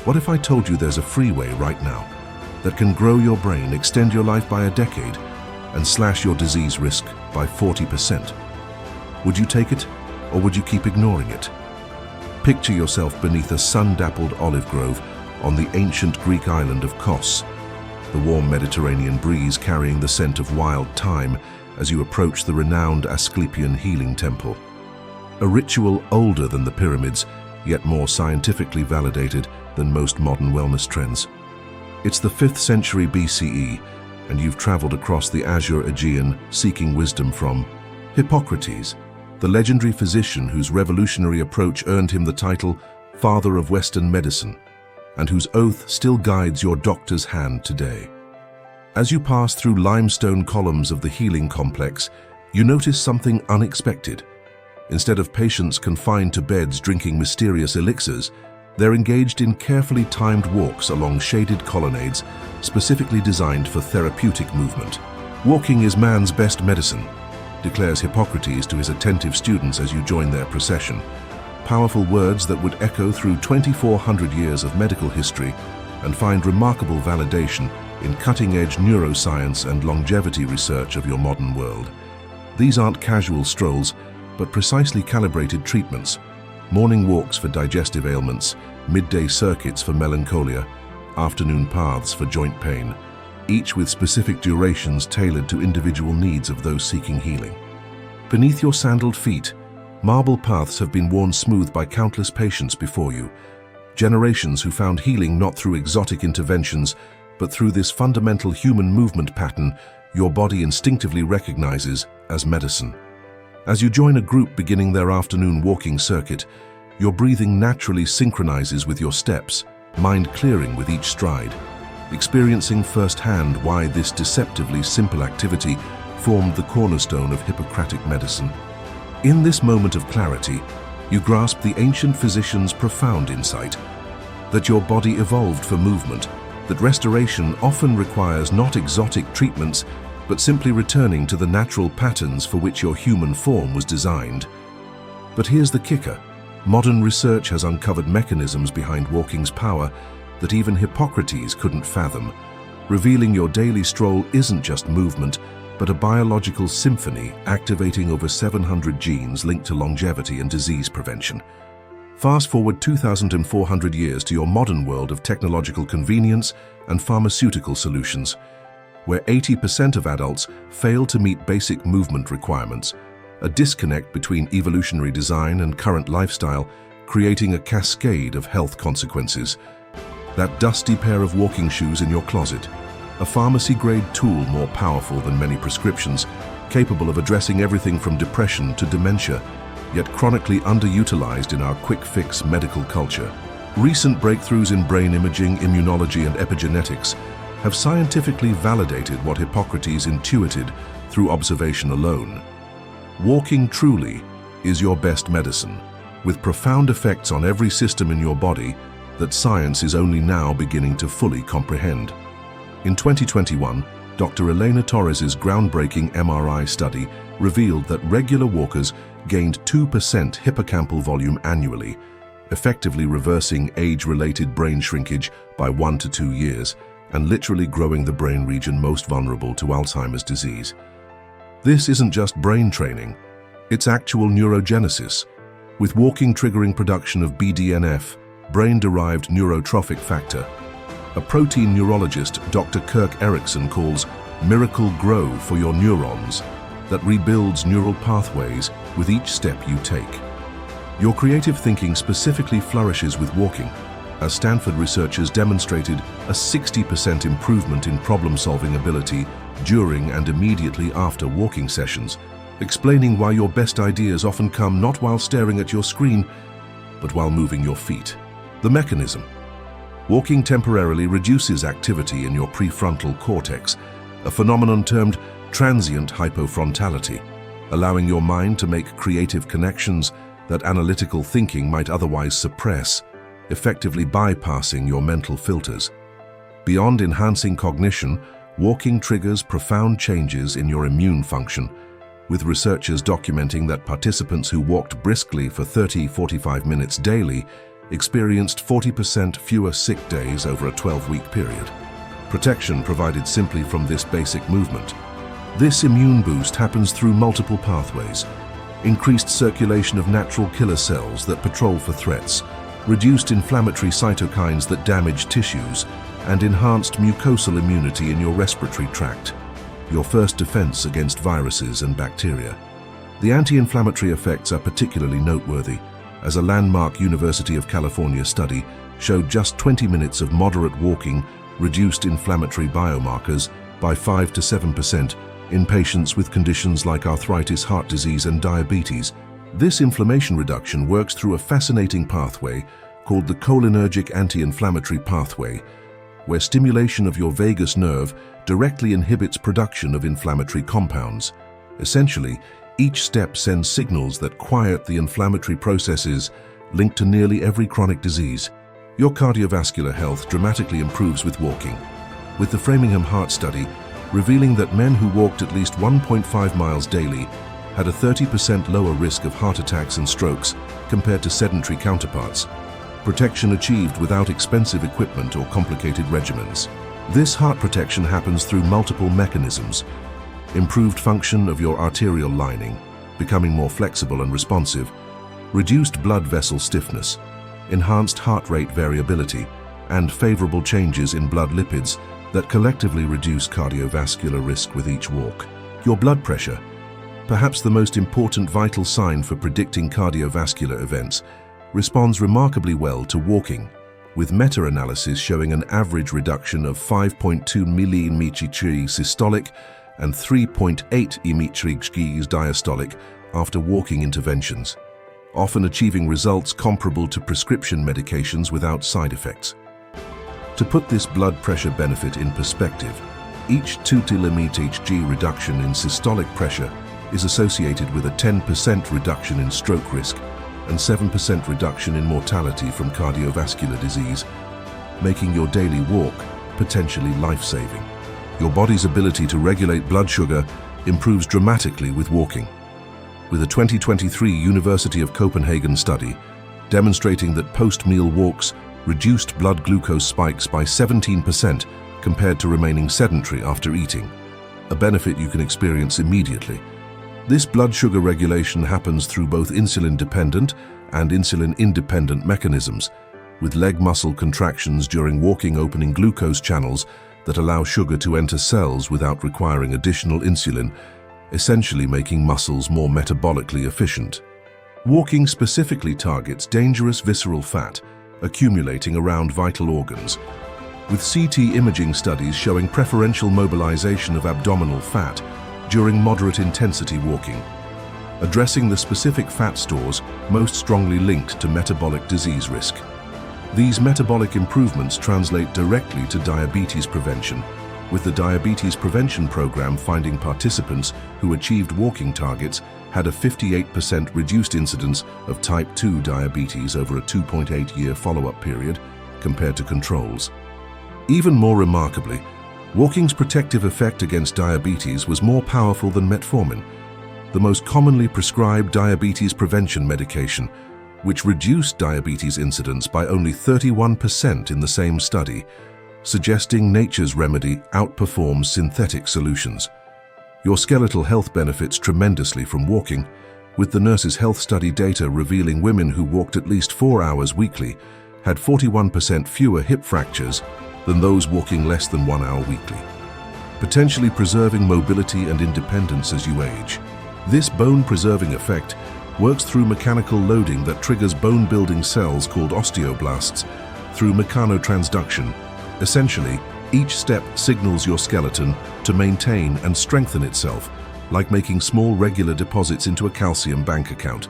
What if I told you there's a freeway right now that can grow your brain, extend your life by a decade, and slash your disease risk by 40%? Would you take it, or would you keep ignoring it? Picture yourself beneath a sun-dappled olive grove on the ancient Greek island of Kos, the warm Mediterranean breeze carrying the scent of wild thyme as you approach the renowned Asclepian healing temple. A ritual older than the pyramids, yet more scientifically validated than most modern wellness trends. It's the 5th century BCE, and you've traveled across the azure Aegean seeking wisdom from Hippocrates, the legendary physician whose revolutionary approach earned him the title Father of Western Medicine, and whose oath still guides your doctor's hand today. As you pass through limestone columns of the healing complex, you notice something unexpected. Instead of patients confined to beds drinking mysterious elixirs, they're engaged in carefully timed walks along shaded colonnades specifically designed for therapeutic movement. Walking is man's best medicine, declares Hippocrates to his attentive students as you join their procession. Powerful words that would echo through 2,400 years of medical history and find remarkable validation in cutting-edge neuroscience and longevity research of your modern world. These aren't casual strolls, but precisely calibrated treatments. Morning walks for digestive ailments, midday circuits for melancholia, afternoon paths for joint pain, each with specific durations tailored to individual needs of those seeking healing. Beneath your sandaled feet, marble paths have been worn smooth by countless patients before you, generations who found healing not through exotic interventions, but through this fundamental human movement pattern your body instinctively recognizes as medicine. As you join a group beginning their afternoon walking circuit, your breathing naturally synchronizes with your steps, mind clearing with each stride, experiencing firsthand why this deceptively simple activity formed the cornerstone of Hippocratic medicine. In this moment of clarity, you grasp the ancient physician's profound insight, that your body evolved for movement, that restoration often requires not exotic treatments, but simply returning to the natural patterns for which your human form was designed. But here's the kicker. Modern research has uncovered mechanisms behind walking's power that even Hippocrates couldn't fathom, revealing your daily stroll isn't just movement, but a biological symphony activating over 700 genes linked to longevity and disease prevention. Fast forward 2,400 years to your modern world of technological convenience and pharmaceutical solutions, where 80% of adults fail to meet basic movement requirements, a disconnect between evolutionary design and current lifestyle, creating a cascade of health consequences. That dusty pair of walking shoes in your closet, a pharmacy-grade tool more powerful than many prescriptions, capable of addressing everything from depression to dementia, yet chronically underutilized in our quick-fix medical culture. Recent breakthroughs in brain imaging, immunology, and epigenetics have scientifically validated what Hippocrates intuited through observation alone. Walking truly is your best medicine, with profound effects on every system in your body that science is only now beginning to fully comprehend. In 2021, Dr. Elena Torres's groundbreaking MRI study revealed that regular walkers gained 2% hippocampal volume annually, effectively reversing age-related brain shrinkage by 1 to 2 years, and literally growing the brain region most vulnerable to Alzheimer's disease. This isn't just brain training, it's actual neurogenesis, with walking triggering production of BDNF, brain-derived neurotrophic factor. A protein neurologist, Dr. Kirk Erickson, calls miracle grow for your neurons that rebuilds neural pathways with each step you take. Your creative thinking specifically flourishes with walking, as Stanford researchers demonstrated a 60% improvement in problem-solving ability during and immediately after walking sessions, explaining why your best ideas often come not while staring at your screen, but while moving your feet. The mechanism. Walking temporarily reduces activity in your prefrontal cortex, a phenomenon termed transient hypofrontality, allowing your mind to make creative connections that analytical thinking might otherwise suppress, effectively bypassing your mental filters. Beyond enhancing cognition, walking triggers profound changes in your immune function, with researchers documenting that participants who walked briskly for 30-45 minutes daily experienced 40% fewer sick days over a 12-week period. Protection provided simply from this basic movement. This immune boost happens through multiple pathways: increased circulation of natural killer cells that patrol for threats, reduced inflammatory cytokines that damage tissues, and enhanced mucosal immunity in your respiratory tract, your first defense against viruses and bacteria. The anti-inflammatory effects are particularly noteworthy, as a landmark University of California study showed just 20 minutes of moderate walking reduced inflammatory biomarkers by 5 to 7% in patients with conditions like arthritis, heart disease, and diabetes. This inflammation reduction works through a fascinating pathway called the cholinergic anti-inflammatory pathway, where stimulation of your vagus nerve directly inhibits production of inflammatory compounds. Essentially, each step sends signals that quiet the inflammatory processes linked to nearly every chronic disease. Your cardiovascular health dramatically improves with walking, with the Framingham Heart Study revealing that men who walked at least 1.5 miles daily had a 30% lower risk of heart attacks and strokes compared to sedentary counterparts. Protection achieved without expensive equipment or complicated regimens. This heart protection happens through multiple mechanisms: improved function of your arterial lining, becoming more flexible and responsive, reduced blood vessel stiffness, enhanced heart rate variability, and favorable changes in blood lipids that collectively reduce cardiovascular risk with each walk. Your blood pressure, perhaps the most important vital sign for predicting cardiovascular events, responds remarkably well to walking, with meta-analysis showing an average reduction of 5.2 mmHg systolic and 3.8 mmHg diastolic after walking interventions, often achieving results comparable to prescription medications without side effects. To put this blood pressure benefit in perspective, each 2 mmHg reduction in systolic pressure is associated with a 10% reduction in stroke risk and 7% reduction in mortality from cardiovascular disease, making your daily walk potentially life-saving. Your body's ability to regulate blood sugar improves dramatically with walking, with a 2023 University of Copenhagen study demonstrating that post-meal walks reduced blood glucose spikes by 17% compared to remaining sedentary after eating, a benefit you can experience immediately. This blood sugar regulation happens through both insulin-dependent and insulin-independent mechanisms, with leg muscle contractions during walking opening glucose channels that allow sugar to enter cells without requiring additional insulin, essentially making muscles more metabolically efficient. Walking specifically targets dangerous visceral fat accumulating around vital organs, with CT imaging studies showing preferential mobilization of abdominal fat during moderate intensity walking, addressing the specific fat stores most strongly linked to metabolic disease risk. These metabolic improvements translate directly to diabetes prevention, with the Diabetes Prevention Program finding participants who achieved walking targets had a 58% reduced incidence of type 2 diabetes over a 2.8-year follow-up period compared to controls. Even more remarkably, walking's protective effect against diabetes was more powerful than metformin, the most commonly prescribed diabetes prevention medication, which reduced diabetes incidence by only 31% in the same study, suggesting nature's remedy outperforms synthetic solutions. Your skeletal health benefits tremendously from walking, with the Nurses' Health Study data revealing women who walked at least 4 hours weekly had 41% fewer hip fractures than those walking less than 1 hour weekly, potentially preserving mobility and independence as you age. This bone-preserving effect works through mechanical loading that triggers bone-building cells called osteoblasts through mechanotransduction. Essentially, each step signals your skeleton to maintain and strengthen itself, like making small regular deposits into a calcium bank account.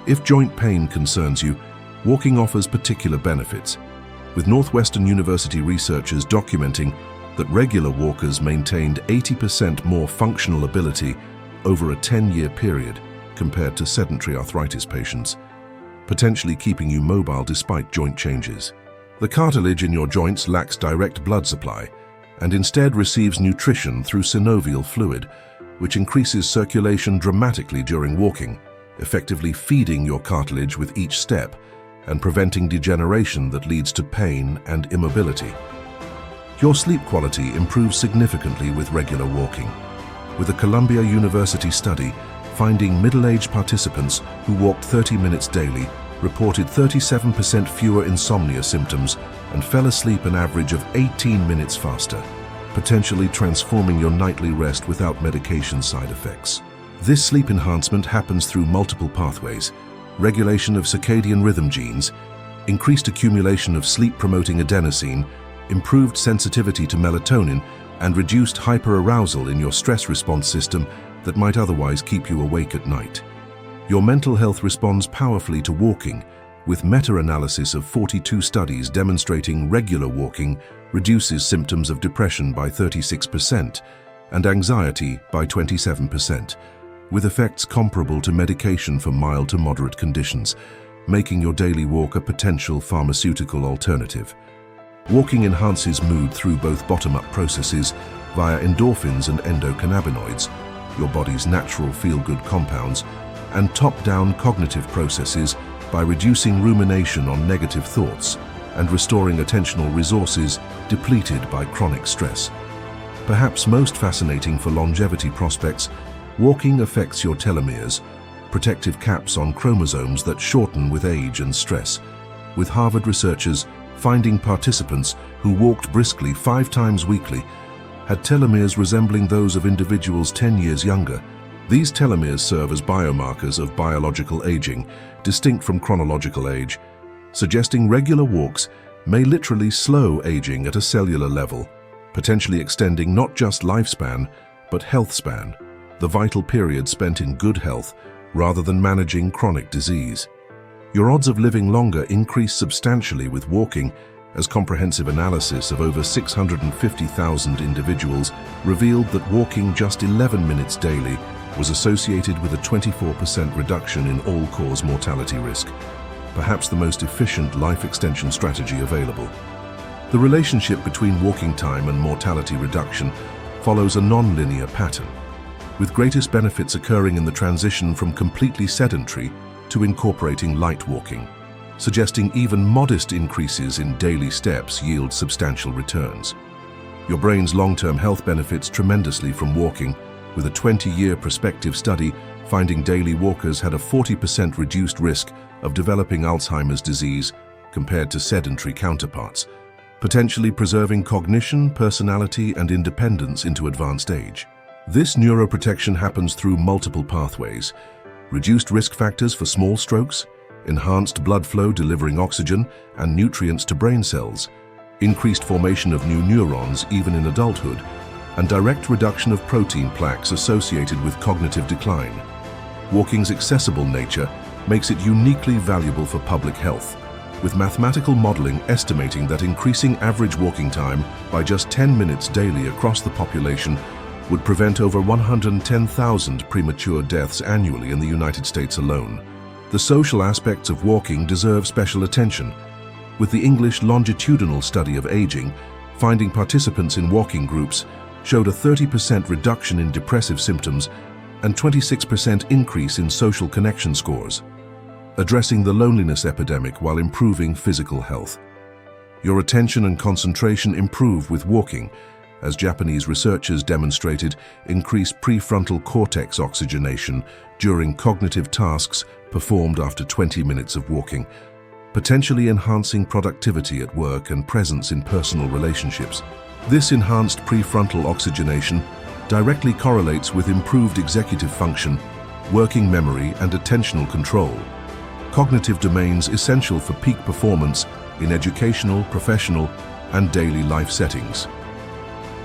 If joint pain concerns you, walking offers particular benefits, with Northwestern University researchers documenting that regular walkers maintained 80% more functional ability over a 10-year period compared to sedentary arthritis patients, potentially keeping you mobile despite joint changes. The cartilage in your joints lacks direct blood supply and instead receives nutrition through synovial fluid, which increases circulation dramatically during walking, effectively feeding your cartilage with each step and preventing degeneration that leads to pain and immobility. Your sleep quality improves significantly with regular walking, with a Columbia University study finding middle-aged participants who walked 30 minutes daily reported 37% fewer insomnia symptoms and fell asleep an average of 18 minutes faster, potentially transforming your nightly rest without medication side effects. This sleep enhancement happens through multiple pathways: regulation of circadian rhythm genes, increased accumulation of sleep-promoting adenosine, improved sensitivity to melatonin, and reduced hyperarousal in your stress response system that might otherwise keep you awake at night. Your mental health responds powerfully to walking, with meta-analysis of 42 studies demonstrating regular walking reduces symptoms of depression by 36% and anxiety by 27%, with effects comparable to medication for mild to moderate conditions, making your daily walk a potential pharmaceutical alternative. Walking enhances mood through both bottom-up processes via endorphins and endocannabinoids, your body's natural feel-good compounds, and top-down cognitive processes by reducing rumination on negative thoughts and restoring attentional resources depleted by chronic stress. Perhaps most fascinating for longevity prospects, walking affects your telomeres, protective caps on chromosomes that shorten with age and stress, with Harvard researchers finding participants who walked briskly 5 times weekly had telomeres resembling those of individuals 10 years younger. These telomeres serve as biomarkers of biological aging, distinct from chronological age, suggesting regular walks may literally slow aging at a cellular level, potentially extending not just lifespan, but health span, the vital period spent in good health rather than managing chronic disease. Your odds of living longer increase substantially with walking, as comprehensive analysis of over 650,000 individuals revealed that walking just 11 minutes daily was associated with a 24% reduction in all-cause mortality risk, perhaps the most efficient life extension strategy available. The relationship between walking time and mortality reduction follows a non-linear pattern, with greatest benefits occurring in the transition from completely sedentary to incorporating light walking, suggesting even modest increases in daily steps yield substantial returns. Your brain's long-term health benefits tremendously from walking, with a 20-year prospective study finding daily walkers had a 40% reduced risk of developing Alzheimer's disease compared to sedentary counterparts, potentially preserving cognition, personality, and independence into advanced age. This neuroprotection happens through multiple pathways: reduced risk factors for small strokes, enhanced blood flow delivering oxygen and nutrients to brain cells, increased formation of new neurons even in adulthood, and direct reduction of protein plaques associated with cognitive decline. Walking's accessible nature makes it uniquely valuable for public health, with mathematical modeling estimating that increasing average walking time by just 10 minutes daily across the population would prevent over 110,000 premature deaths annually in the United States alone. The social aspects of walking deserve special attention, with the English longitudinal study of aging finding participants in walking groups showed a 30% reduction in depressive symptoms and 26% increase in social connection scores, addressing the loneliness epidemic while improving physical health. Your attention and concentration improve with walking, as Japanese researchers demonstrated increased prefrontal cortex oxygenation during cognitive tasks performed after 20 minutes of walking, potentially enhancing productivity at work and presence in personal relationships. This enhanced prefrontal oxygenation directly correlates with improved executive function, working memory, and attentional control, cognitive domains essential for peak performance in educational, professional, and daily life settings.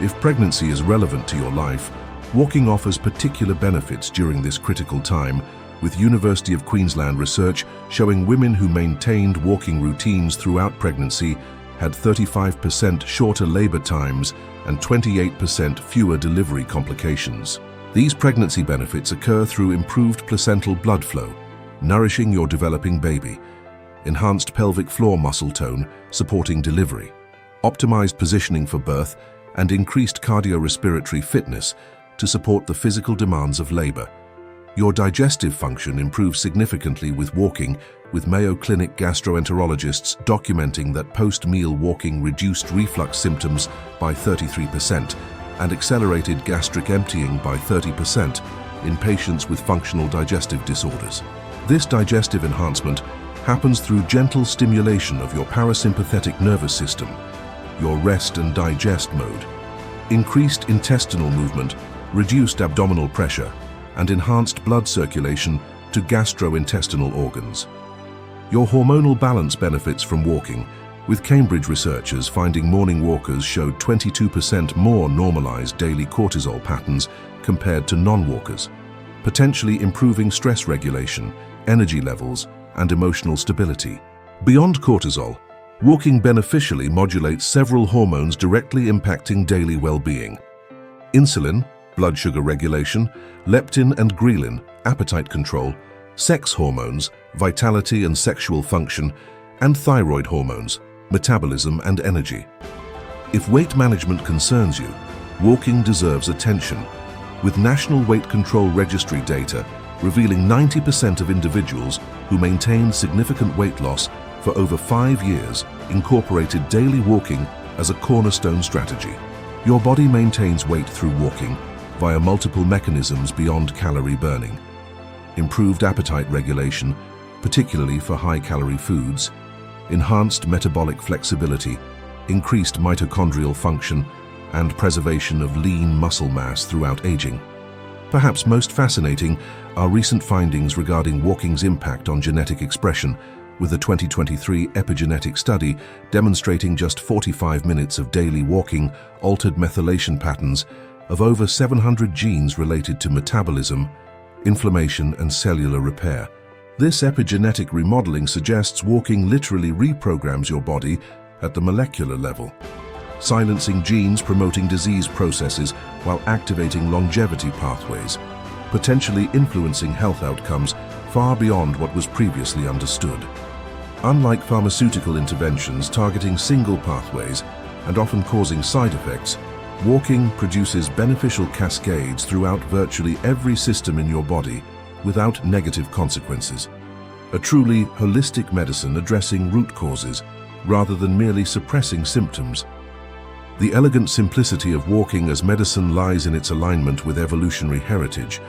If pregnancy is relevant to your life, walking offers particular benefits during this critical time, with University of Queensland research showing women who maintained walking routines throughout pregnancy had 35% shorter labor times and 28% fewer delivery complications. These pregnancy benefits occur through improved placental blood flow, nourishing your developing baby, enhanced pelvic floor muscle tone, supporting delivery, optimized positioning for birth, and increased cardiorespiratory fitness to support the physical demands of labor. Your digestive function improves significantly with walking, with Mayo Clinic gastroenterologists documenting that post-meal walking reduced reflux symptoms by 33% and accelerated gastric emptying by 30% in patients with functional digestive disorders. This digestive enhancement happens through gentle stimulation of your parasympathetic nervous system, your rest and digest mode. Increased intestinal movement, reduced abdominal pressure, and enhanced blood circulation to gastrointestinal organs. Your hormonal balance benefits from walking, with Cambridge researchers finding morning walkers showed 22% more normalized daily cortisol patterns compared to non-walkers, potentially improving stress regulation, energy levels, and emotional stability. Beyond cortisol, walking beneficially modulates several hormones directly impacting daily well-being. Insulin, blood sugar regulation, leptin and ghrelin, appetite control, sex hormones, vitality and sexual function, and thyroid hormones, metabolism and energy. If weight management concerns you, walking deserves attention, with National Weight Control Registry data revealing 90% of individuals who maintained significant weight loss for over 5 years incorporated daily walking as a cornerstone strategy. Your body maintains weight through walking via multiple mechanisms beyond calorie burning. Improved appetite regulation, particularly for high-calorie foods, enhanced metabolic flexibility, increased mitochondrial function, and preservation of lean muscle mass throughout aging. Perhaps most fascinating are recent findings regarding walking's impact on genetic expression, with a 2023 epigenetic study demonstrating just 45 minutes of daily walking altered methylation patterns of over 700 genes related to metabolism, inflammation, and cellular repair. This epigenetic remodeling suggests walking literally reprograms your body at the molecular level, silencing genes promoting disease processes while activating longevity pathways, potentially influencing health outcomes far beyond what was previously understood. Unlike pharmaceutical interventions targeting single pathways and often causing side effects, walking produces beneficial cascades throughout virtually every system in your body without negative consequences. A truly holistic medicine addressing root causes rather than merely suppressing symptoms. The elegant simplicity of walking as medicine lies in its alignment with evolutionary heritage.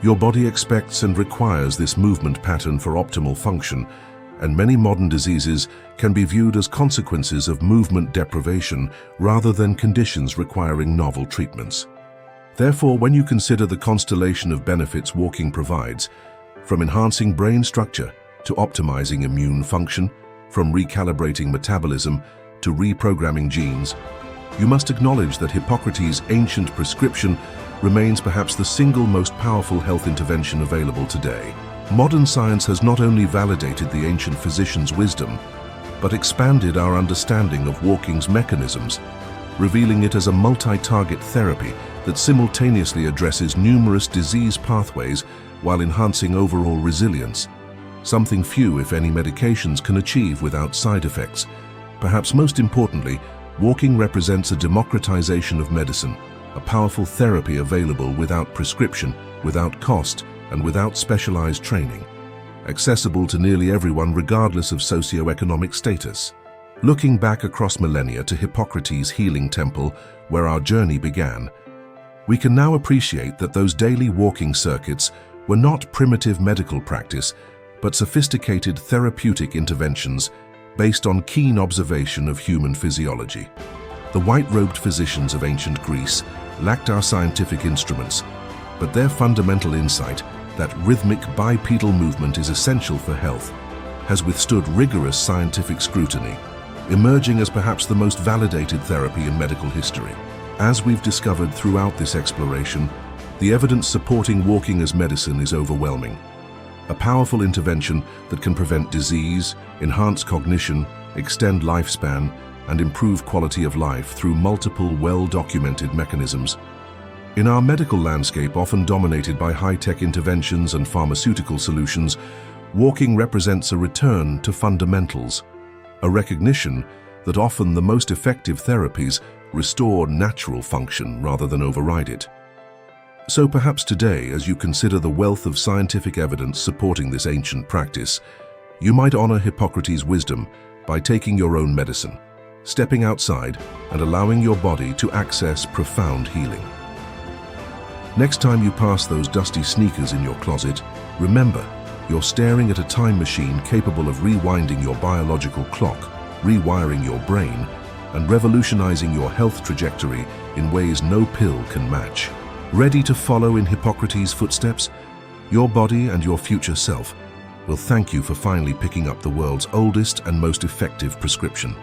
Your body expects and requires this movement pattern for optimal function, and many modern diseases can be viewed as consequences of movement deprivation rather than conditions requiring novel treatments. Therefore, when you consider the constellation of benefits walking provides, from enhancing brain structure to optimizing immune function, from recalibrating metabolism to reprogramming genes, you must acknowledge that Hippocrates' ancient prescription remains perhaps the single most powerful health intervention available today. Modern science has not only validated the ancient physician's wisdom, but expanded our understanding of walking's mechanisms, revealing it as a multi-target therapy that simultaneously addresses numerous disease pathways while enhancing overall resilience, something few, if any, medications can achieve without side effects. Perhaps most importantly, walking represents a democratization of medicine, a powerful therapy available without prescription, without cost, and without specialized training, accessible to nearly everyone regardless of socioeconomic status. Looking back across millennia to Hippocrates' healing temple, where our journey began, we can now appreciate that those daily walking circuits were not primitive medical practice, but sophisticated therapeutic interventions based on keen observation of human physiology. The white-robed physicians of ancient Greece lacked our scientific instruments, but their fundamental insight that rhythmic bipedal movement is essential for health has withstood rigorous scientific scrutiny, emerging as perhaps the most validated therapy in medical history. As we've discovered throughout this exploration, the evidence supporting walking as medicine is overwhelming. A powerful intervention that can prevent disease, enhance cognition, extend lifespan, and improve quality of life through multiple well-documented mechanisms. In our medical landscape, often dominated by high-tech interventions and pharmaceutical solutions, walking represents a return to fundamentals, a recognition that often the most effective therapies restore natural function rather than override it. So perhaps today, as you consider the wealth of scientific evidence supporting this ancient practice, You might honor Hippocrates' wisdom by taking your own medicine, stepping outside and allowing your body to access profound healing. Next time you pass those dusty sneakers in your closet, remember, you're staring at a time machine capable of rewinding your biological clock, rewiring your brain, and revolutionizing your health trajectory in ways no pill can match. Ready to follow in Hippocrates' footsteps? Your body and your future self will thank you for finally picking up the world's oldest and most effective prescription.